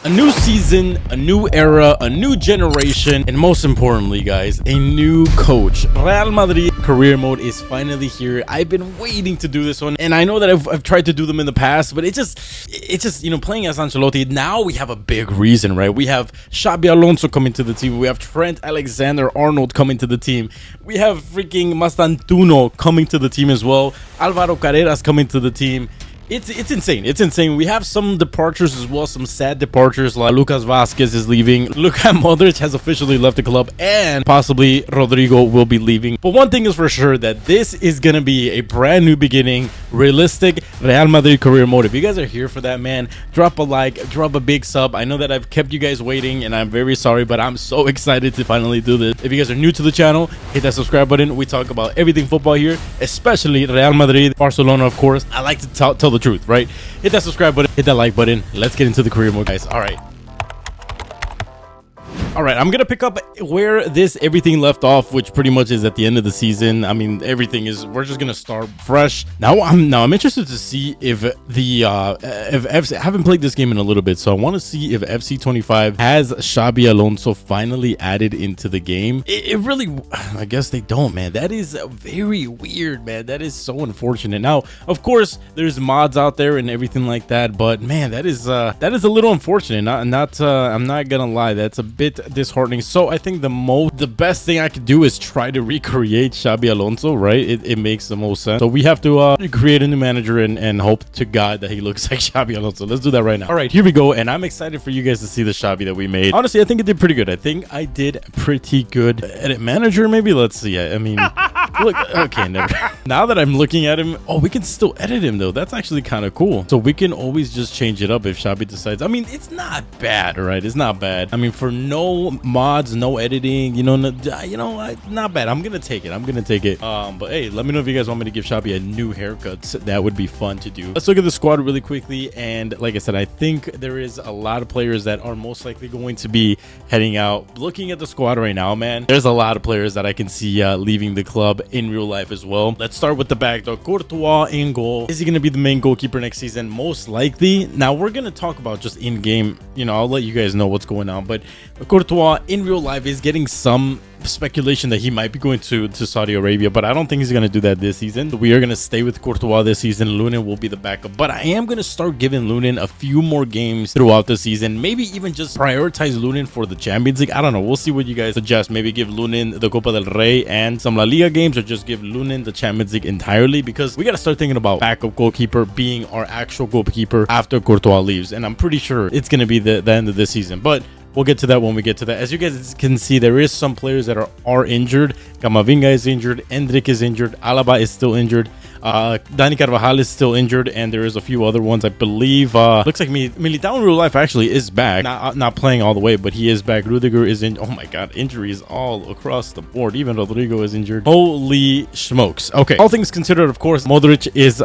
A new season, a new era, a new generation, and most importantly, guys, a new coach. Real Madrid Career Mode is finally here. I've been waiting to do this one, and I know that I've tried to do them in the past, but it's just, you know, playing as Ancelotti, now we have a big reason, right? We have Xabi Alonso coming to the team. We have Trent Alexander-Arnold coming to the team. We have freaking Mastantuno coming to the team as well. Alvaro Carreras coming to the team. It's insane. It's insane. We have some departures as well, some sad departures, like Lucas Vazquez is leaving. Luka Modric has officially left the club, and possibly Rodrigo will be leaving. But one thing is for sure, that this is going to be a brand new beginning, realistic Real Madrid Career Mode. If you guys are here for that, man, drop a like, drop a big sub. I know that I've kept you guys waiting, and I'm very sorry, but I'm so excited to finally do this. If you guys are new to the channel, hit that subscribe button. We talk about everything football here, especially Real Madrid, Barcelona, of course. I like to tell the truth, right? Hit that subscribe button, hit that like button. Let's get into the career mode, guys. All right, I'm gonna pick up where everything left off, which pretty much is at the end of the season. I mean, we're just gonna start fresh. Now I'm interested to see if I haven't played this game in a little bit, so I want to see if FC25 has Xabi Alonso finally added into the game. It really, I guess they don't, man. That is very weird, man. That is so unfortunate. Now, of course, there's mods out there and everything like that, but man, that is a little unfortunate. I'm not gonna lie, that's a bit disheartening. So I think the best thing I could do is try to recreate Xabi Alonso, right? It makes the most sense. So we have to create a new manager and hope to God that he looks like Xabi Alonso. Let's do that right now. All right, here we go, and I'm excited for you guys to see the Xabi that we made. Honestly, I think it did pretty good. I think I did pretty good. Edit manager, maybe. Let's see. I mean, look. Okay, never. Now that I'm looking at him, oh, we can still edit him though. That's actually kind of cool. So we can always just change it up if Xabi decides. I mean, it's not bad, right? It's not bad. I mean, for no mods, no editing, not bad. I'm gonna take it. But hey, let me know if you guys want me to give Xabi a new haircut. That would be fun to do. Let's look at the squad really quickly, and like I said, I think there is a lot of players that are most likely going to be heading out. Looking at the squad right now, man, there's a lot of players that I can see leaving the club in real life as well. Let's start with the back though. Courtois in goal. Is he gonna be the main goalkeeper next season? Most likely. Now we're gonna talk about just in game, I'll let you guys know what's going on, but Courtois in real life is getting some speculation that he might be going to Saudi Arabia, but I don't think he's going to do that this season. So we are going to stay with Courtois this season. Lunin will be the backup, but I am going to start giving Lunin a few more games throughout the season. Maybe even just prioritize Lunin for the Champions League. I don't know. We'll see what you guys suggest. Maybe give Lunin the Copa del Rey and some La Liga games, or just give Lunin the Champions League entirely, because we got to start thinking about backup goalkeeper being our actual goalkeeper after Courtois leaves, and I'm pretty sure it's going to be the end of this season, but we'll get to that when we get to that. As you guys can see, there is some players that are injured. Camavinga is injured. Endrick is injured. Alaba is still injured. Dani Carvajal is still injured, and there is a few other ones. I believe looks like Militao in real life actually is back, not playing all the way, but he is back. Rudiger is in. Oh my god, injuries all across the board. Even Rodrigo is injured. Holy smokes. Okay, all things considered, of course, Modric is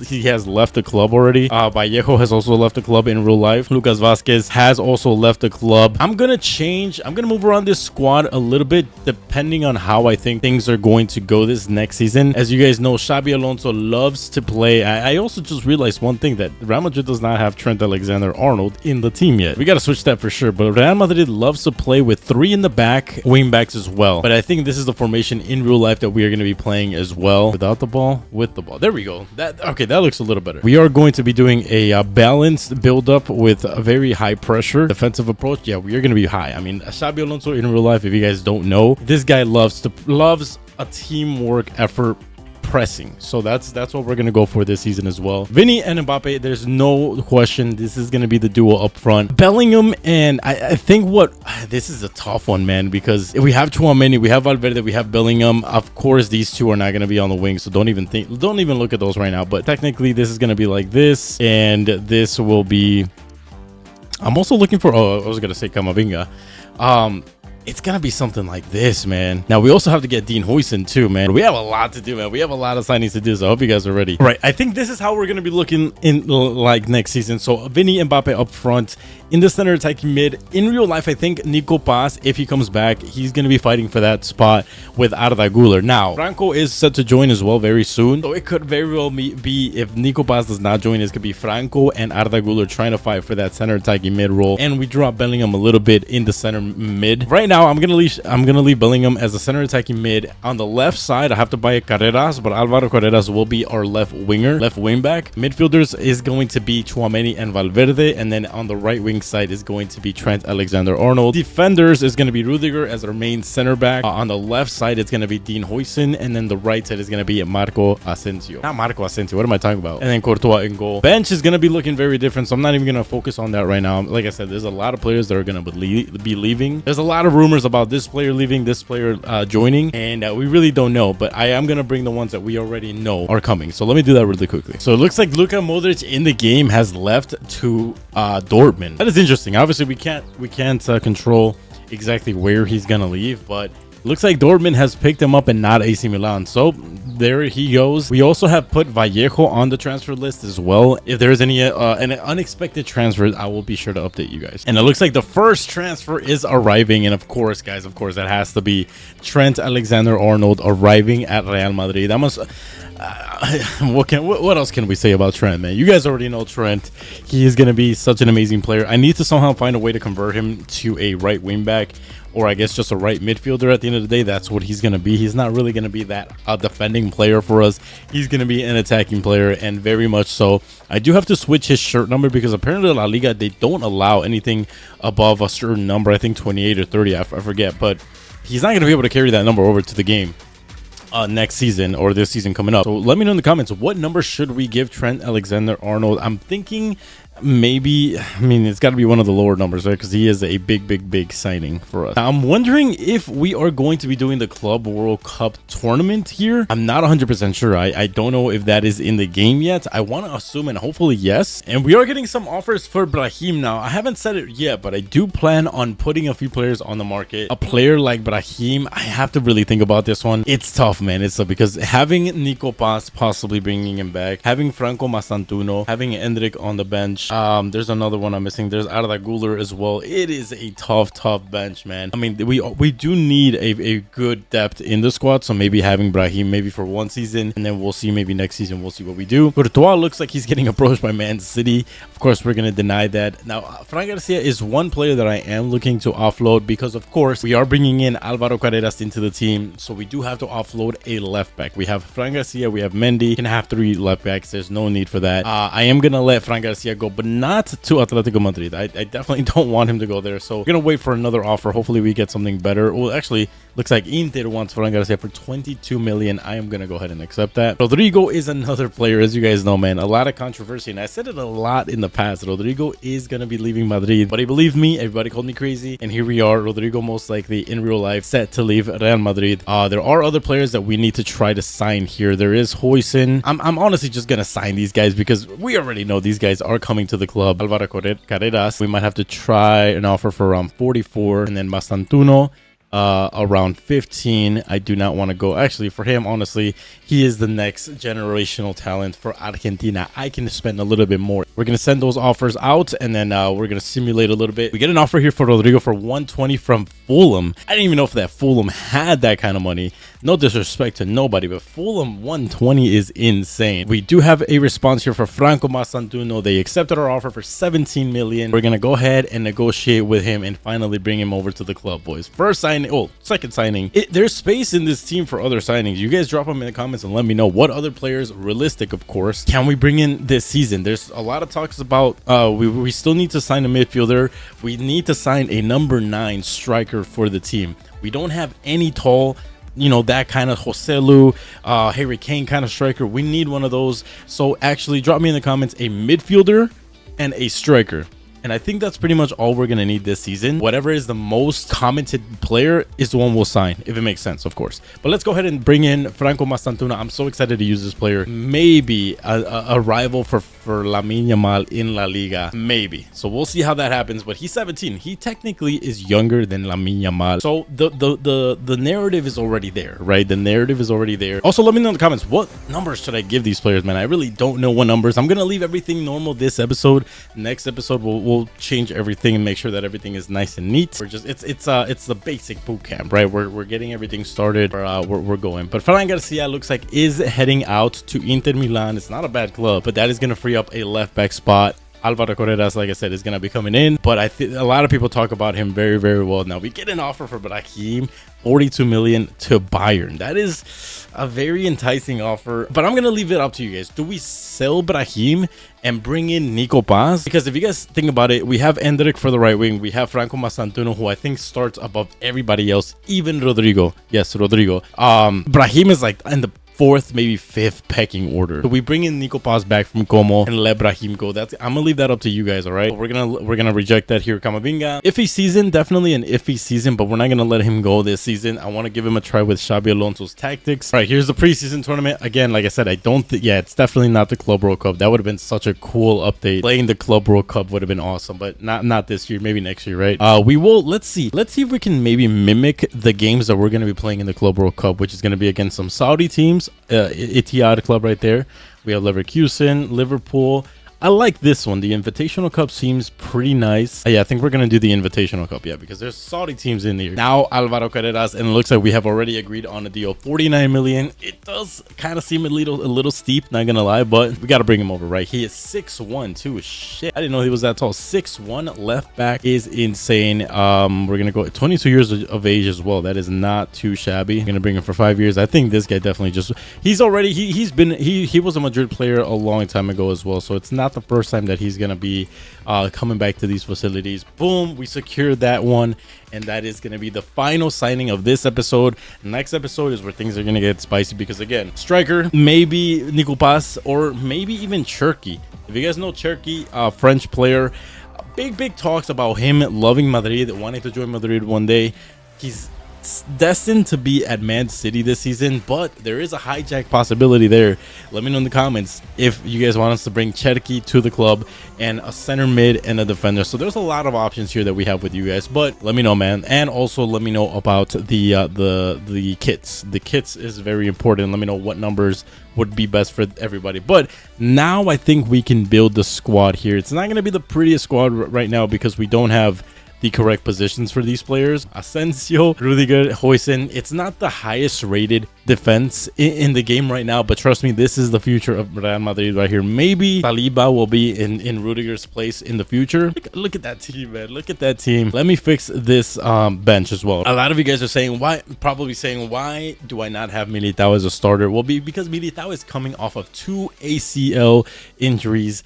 he has left the club already. Vallejo has also left the club in real life. Lucas Vazquez has also left the club. I'm gonna move around this squad a little bit depending on how I think things are going to go this next season. As you guys know, Xabi Alonso loves to play. I also just realized one thing, that Real Madrid does not have Trent Alexander-Arnold in the team yet. We got to switch that for sure, but Real Madrid loves to play with 3 in the back, wing backs as well. But I think this is the formation in real life that we are going to be playing as well. Without the ball, with the ball. There we go. Okay, that looks a little better. We are going to be doing a balanced build-up with a very high pressure defensive approach. Yeah, we are going to be high. I mean, Xabi Alonso in real life, if you guys don't know, this guy loves a teamwork effort pressing. So that's what we're gonna go for this season as well. Vinny and Mbappe, there's no question this is gonna be the duo up front. Bellingham, and I think this is a tough one, man, because we have Tchouaméni, we have Valverde, we have Bellingham. Of course, these two are not gonna be on the wing, so don't even look at those right now. But technically, this is gonna be like this, and this will be. I'm also looking for. Oh, I was gonna say Camavinga. it's gonna be something like this, man. Now we also have to get Dean Huijsen too, man. We have a lot to do, man. We have a lot of signings to do, so I hope you guys are ready. All right, I think this is how we're gonna be looking in like next season. So Vinny Mbappe up front, in the center attacking mid. In real life, I think Nico Paz, if he comes back, he's gonna be fighting for that spot with Arda Güler. Now Franco is set to join as well very soon, so it could very well be, if Nico Paz does not join, it could be Franco and Arda Güler trying to fight for that center attacking mid role, and we drop Bellingham a little bit in the center mid. Right now, I'm gonna leave Bellingham as a center attacking mid. On the left side, I have to buy a Carreras, but Alvaro Carreras will be our left wing back. Midfielders is going to be Tchouaméni and Valverde, and then on the right wing side is going to be Trent Alexander-Arnold. Defenders is going to be Rudiger as our main center back. On the left side, it's going to be Dean Huijsen, and then the right side is going to be Marco Asensio. Not Marco Asensio, what am I talking about? And then Courtois in goal. Bench is going to be looking very different, so I'm not even going to focus on that right now. Like I said, there's a lot of players that are going to be leaving. There's a lot of rumors about this player leaving, this player joining, and we really don't know, but I am going to bring the ones that we already know are coming. So let me do that really quickly. So it looks like Luka Modric in the game has left to Dortmund. That is interesting. Obviously, we can't control exactly where he's going to leave, but looks like Dortmund has picked him up and not AC Milan. So there he goes. We also have put Vallejo on the transfer list as well. If there is any an unexpected transfer, I will be sure to update you guys. And it looks like the first transfer is arriving. And of course, guys, that has to be Trent Alexander-Arnold arriving at Real Madrid. That must... what else can we say about Trent, man? You guys already know Trent. He is going to be such an amazing player. I need to somehow find a way to convert him to a right wing back, or I guess just a right midfielder. At the end of the day, that's what he's going to be. He's not really going to be that defending player for us. He's going to be an attacking player, and very much so. I do have to switch his shirt number because apparently La Liga, they don't allow anything above a certain number. I think 28 or 30, I forget, but he's not going to be able to carry that number over to the game next season or this season coming up. So let me know in the comments, what number should we give Trent Alexander-Arnold? I'm thinking maybe, I mean, it's got to be one of the lower numbers, right? Because he is a big signing for us. Now, I'm wondering if we are going to be doing the Club World Cup tournament here. I'm not 100% sure. I don't know if that is in the game yet. I want to assume, and hopefully yes. And we are getting some offers for Brahim now. I haven't said it yet, but I do plan on putting a few players on the market. A player like Brahim, I have to really think about this one. It's tough, man. It's tough because having Nico Paz possibly bringing him back, having Franco Mastantuono, having Endrick on the bench. There's another one I'm missing. There's Arda Güler as well. It is a tough bench, man. I mean, we do need a good depth in the squad, so maybe having Brahim maybe for one season, and then we'll see. Maybe next season we'll see what we do. Courtois looks like he's getting approached by Man City. Of course, we're gonna deny that. Now, Fran Garcia is one player that I am looking to offload because, of course, we are bringing in Alvaro Carreras into the team, so we do have to offload a left back. We have Fran Garcia, we have Mendy. We can have 3 left backs. There's no need for that. I am gonna let Fran Garcia go, but not to Atletico Madrid. I definitely don't want him to go there, so we're gonna wait for another offer. Hopefully we get something better. Well, actually, looks like Inter wants Fran Garcia for 22 million. I am gonna go ahead and accept that. Rodrigo is another player, as you guys know, man. A lot of controversy, and I said it a lot in the past. Rodrigo is gonna be leaving Madrid, but he believed me. Everybody called me crazy, and here we are. Rodrigo most likely in real life set to leave Real Madrid. There are other players that we need to try to sign here. There is Huijsen. I'm honestly just gonna sign these guys because we already know these guys are coming to the club. Alvaro Carreras, we might have to try an offer for around 44, and then Mastantuono around 15. I do not want to go. Actually, for him, honestly, he is the next generational talent for Argentina. I can spend a little bit more. We're going to send those offers out, and then we're going to simulate a little bit. We get an offer here for Rodrigo for 120 from Fulham. I didn't even know if that Fulham had that kind of money. No disrespect to nobody, but Fulham 120 is insane. We do have a response here for Franco Mastantuono. They accepted our offer for 17 million. We're going to go ahead and negotiate with him and finally bring him over to the club, boys. First signing, second signing. There's space in this team for other signings. You guys drop them in the comments and let me know what other players, realistic of course, can we bring in this season. There's a lot of talks about we still need to sign a midfielder. We need to sign a number 9 striker for the team. We don't have any tall, you know, that kind of Joselu, Harry Kane kind of striker. We need one of those. So actually drop me in the comments a midfielder and a striker. And I think that's pretty much all we're going to need this season. Whatever is the most commented player is the one we'll sign, if it makes sense, of course. But let's go ahead and bring in Franco Mastantuna. I'm so excited to use this player. Maybe a rival for Lamine Yamal in La Liga. Maybe. So we'll see how that happens. But he's 17. He technically is younger than Lamine Yamal. So the narrative is already there, right? The narrative is already there. Also, let me know in the comments, what numbers should I give these players, man? I really don't know what numbers. I'm going to leave everything normal this episode. Next episode, we'll change everything and make sure that everything is nice and neat. We're just, it's the basic boot camp, right? We're getting everything started. We're going. But Ferran Garcia looks like is heading out to Inter Milan. It's not a bad club, but that is going to free up a left back spot. Alvaro Carreras, like I said, is going to be coming in, but I think a lot of people talk about him very, very well. Now we get an offer for Brahim, 42 million to Bayern. That is a very enticing offer, but I'm going to leave it up to you guys. Do we sell Brahim and bring in Nico Paz? Because if you guys think about it, we have Endrick for the right wing. We have Franco Mastantuno, who I think starts above everybody else, even Rodrigo. Yes, Rodrigo. Brahim is like in the fourth, maybe fifth pecking order. So we bring in Nico Paz back from Como and let Brahim go. I'm gonna leave that up to you guys, all right? We're gonna reject that here. Camavinga, iffy season, definitely an iffy season, but we're not gonna let him go this season. I want to give him a try with Xabi Alonso's tactics. All right, here's the preseason tournament. Again, like I said, I don't think, yeah, it's definitely not the Club World Cup. That would have been such a cool update. Playing the Club World Cup would have been awesome, but not this year, maybe next year, right? We will, let's see if we can maybe mimic the games that we're gonna be playing in the Club World Cup, which is gonna be against some Saudi teams. Etihad club right there. We have Leverkusen, Liverpool. I like this one. The Invitational Cup seems pretty nice. Yeah, I think we're going to do the Invitational Cup, yeah, because there's Saudi teams in here. Now, Alvaro Carreras, and it looks like we have already agreed on a deal. 49 million. It does kind of seem a little steep, not going to lie, but we got to bring him over, right? He is 6'1", too. Shit. I didn't know he was that tall. 6'1", left back is insane. We're going to go 22 years of age as well. That is not too shabby. I'm going to bring him for 5 years. I think this guy definitely just, he was a Madrid player a long time ago as well, so it's not the first time that he's gonna be coming back to these facilities. Boom, we secured that one, and that is gonna be the final signing of this episode. Next episode is where things are gonna get spicy, because again, striker, maybe Nico Paz, or maybe even Cherki. If you guys know Cherki, French player, big talks about him loving Madrid, wanting to join Madrid one day. He's destined to be at Man City this season, but there is a hijack possibility there. Let me know in the comments if you guys want us to bring Cherki to the club, and a center mid and a defender. So there's a lot of options here that we have with you guys, but let me know, man. And also let me know about the kits. The kits is very important. Let me know what numbers would be best for everybody. But now I think we can build the squad here. It's not going to be the prettiest squad right now because we don't have the correct positions for these players. Asensio, Rudiger, Huijsen. It's not the highest rated defense in the game right now, but trust me, this is the future of Real Madrid right here. Maybe Saliba will be in Rudiger's place in the future. Look at that team, man. Look at that team. Let me fix this bench as well. A lot of you guys are saying, why do I not have Militao as a starter? Well, because Militao is coming off of 2 ACL injuries.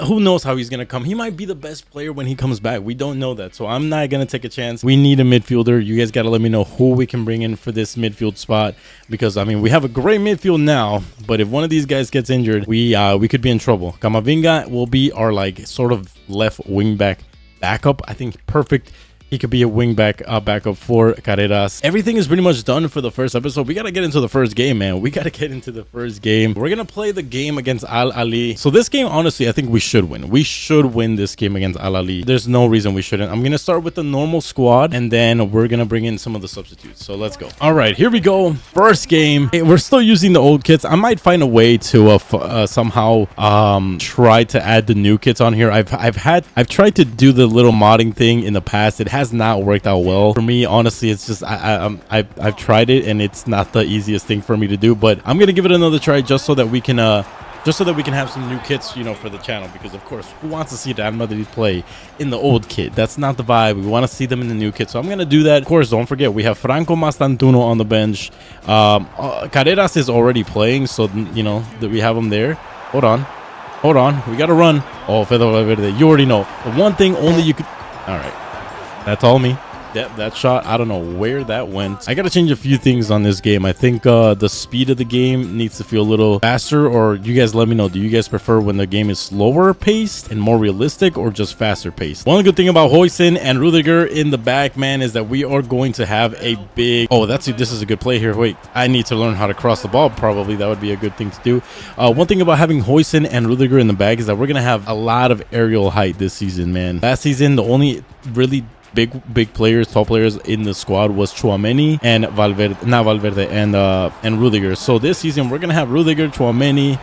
Who knows how he's going to come? He might be the best player when he comes back. We don't know that. So I'm not going to take a chance. We need a midfielder. You guys got to let me know who we can bring in for this midfield spot. Because, I mean, we have a great midfield now. But if one of these guys gets injured, we could be in trouble. Camavinga will be our, like, sort of left wing back backup. I think perfect. He could be a wing back backup for Carreras. Everything is pretty much done for the first episode. We got to get into the first game, man. We got to get into the first game. We're going to play the game against Al Ahly. So this game, honestly, I think we should win. We should win this game against Al Ahly. There's no reason we shouldn't. I'm going to start with the normal squad, and then we're going to bring in some of the substitutes. So let's go. All right, here we go. First game. We're still using the old kits. I might find a way to somehow try to add the new kits on here. I've tried to do the little modding thing in the past. It has not worked out well for me, honestly. It's just I've tried it, and it's not the easiest thing for me to do, but I'm gonna give it another try just so that we can have some new kits, you know, for the channel, because of course, who wants to see Real Madrid play in the old kit? That's not the vibe. We want to see them in the new kit, so I'm gonna do that. Of course, don't forget we have Franco Mastantuno on the bench. Carreras is already playing, so you know that we have him there. Hold on, we gotta run. Oh, Fede Valverde, you already know the one thing only you could. All right, that's all me. depth that shot. I don't know where that went. I gotta change a few things on this game. I think the speed of the game needs to feel a little faster, or you guys let me know. Do you guys prefer when the game is slower paced and more realistic, or just faster paced? One good thing about Huijsen and Rudiger in the back, man, is that we are going to have a big... Oh, this is a good play here. Wait, I need to learn how to cross the ball. Probably that would be a good thing to do. One thing about having Huijsen and Rudiger in the back is that we're gonna have a lot of aerial height this season, man. Last season, the only really big players, tall players in the squad was Tchouaméni and Valverde and Rudiger. So this season we're gonna have Rudiger, Tchouaméni.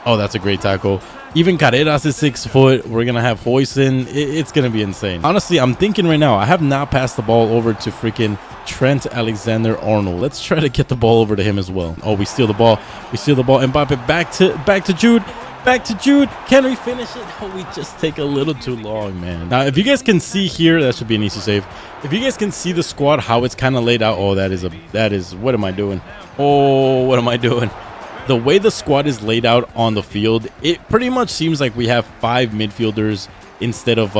Oh, that's a great tackle. Even Carreras is 6 foot. We're gonna have Huijsen. It's gonna be insane. Honestly, I'm thinking right now, I have not passed the ball over to freaking Trent Alexander-Arnold. Let's try to get the ball over to him as well. Oh, we steal the ball. Mbappe back to Jude. Can we finish it? Oh, we just take a little too long, man. Now, if you guys can see here, that should be an easy save. If you guys can see the squad, how it's kind of laid out. Oh, that is what am I doing? Oh, what am I doing? The way the squad is laid out on the field, it pretty much seems like we have 5 midfielders instead of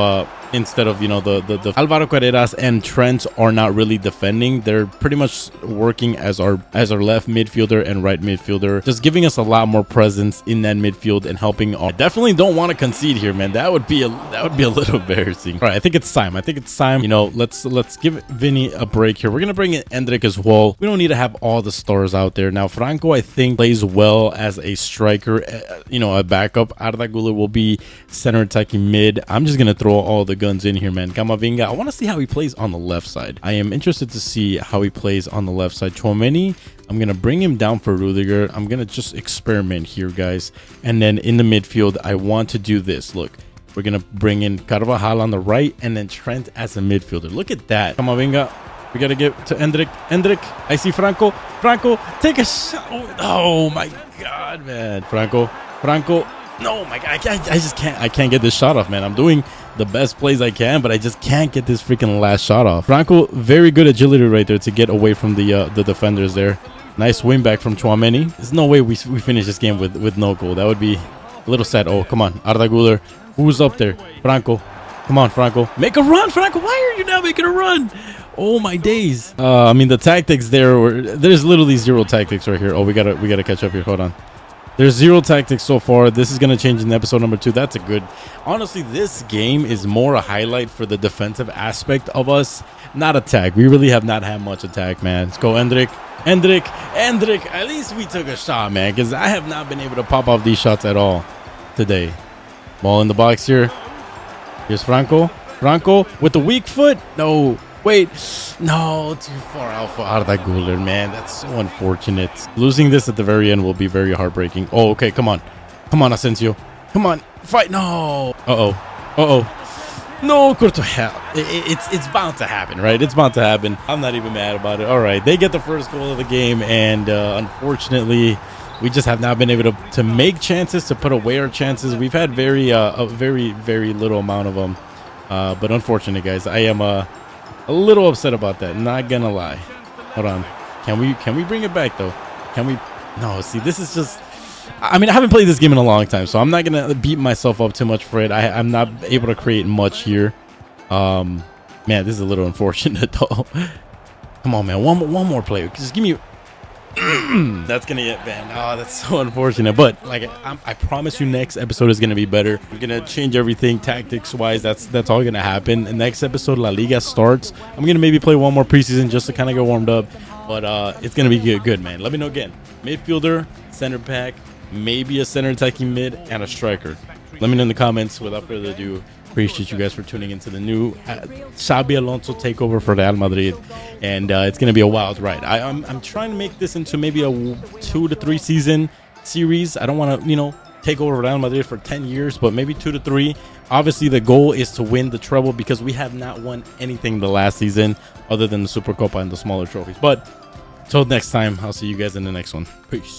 you know the Alvaro Carreras and Trent are not really defending. They're pretty much working as our left midfielder and right midfielder, just giving us a lot more presence in that midfield and helping. I definitely don't want to concede here, man. That would be a little embarrassing. All right, I think it's time. You know, let's give Vinny a break here. We're gonna bring in Endrick as well. We don't need to have all the stars out there. Now Franco, I think, plays well as a striker, you know, a backup. Arda Güler will be center attacking mid. I'm just gonna throw all the guns in here, man. Camavinga, I want to see how he plays on the left side. I am interested to see how he plays on the left side. Tchouaméni, I'm gonna bring him down for Rudiger. I'm gonna just experiment here, guys. And then in the midfield, I want to do this. Look, we're gonna bring in Carvajal on the right and then Trent as a midfielder. Look at that. Camavinga, we gotta get to Endrick. I see Franco, take a shot. Oh my god, man. Franco, no, my god, I just can't. I can't get this shot off, man. I'm doing the best plays I can, but I just can't get this freaking last shot off. Franco, very good agility right there to get away from the defenders there. Nice win back from Tchouaméni. There's no way we finish this game with no goal. That would be a little sad. Oh, come on, Arda Güler. Who's up there? Franco. Come on, Franco. Make a run, Franco. Why are you not making a run? Oh my days. I mean, the tactics there's literally zero tactics right here. Oh, we gotta catch up here. Hold on. There's zero tactics so far. This is going to change in episode number 2. That's a good... Honestly, this game is more a highlight for the defensive aspect of us, not attack. We really have not had much attack, man. Let's go, Endrick. At least we took a shot, man, because I have not been able to pop off these shots at all today. Ball in the box here. Here's Franco with the weak foot. No. Wait, no, too far out for Arda Güler, man. That's so unfortunate. Losing this at the very end will be very heartbreaking. Oh, okay, come on, Asensio. Come on, fight. No. No, Courtois. It's bound to happen, right? It's bound to happen. I'm not even mad about it. All right, they get the first goal of the game, and unfortunately, we just have not been able to make chances, to put away our chances. We've had a very little amount of them, but unfortunate, guys. I am a little upset about that, not gonna lie. Hold on, can we bring it back though? Can we? No, see, this is just, I mean, I haven't played this game in a long time, so I'm not gonna beat myself up too much for it. I'm not able to create much here. Man, this is a little unfortunate though. Come on, man, one more player, just give me. That's gonna get banned. Oh, that's so unfortunate, but like I promise you, next episode is gonna be better. We're gonna change everything tactics wise. That's all gonna happen. The next episode, La Liga starts. I'm gonna maybe play one more preseason just to kind of get warmed up, but it's gonna be good, man. Let me know again. Midfielder, center back, maybe a center attacking mid, and a striker. Let me know in the comments. Without further ado, appreciate you guys for tuning into the new Xabi Alonso takeover for Real Madrid, and it's gonna be a wild ride. I'm trying to make this into maybe a 2 to 3 season series. I don't want to, you know, take over Real Madrid for 10 years, but maybe 2 to 3. Obviously, the goal is to win the treble because we have not won anything the last season other than the Supercopa and the smaller trophies. But till next time, I'll see you guys in the next one. Peace.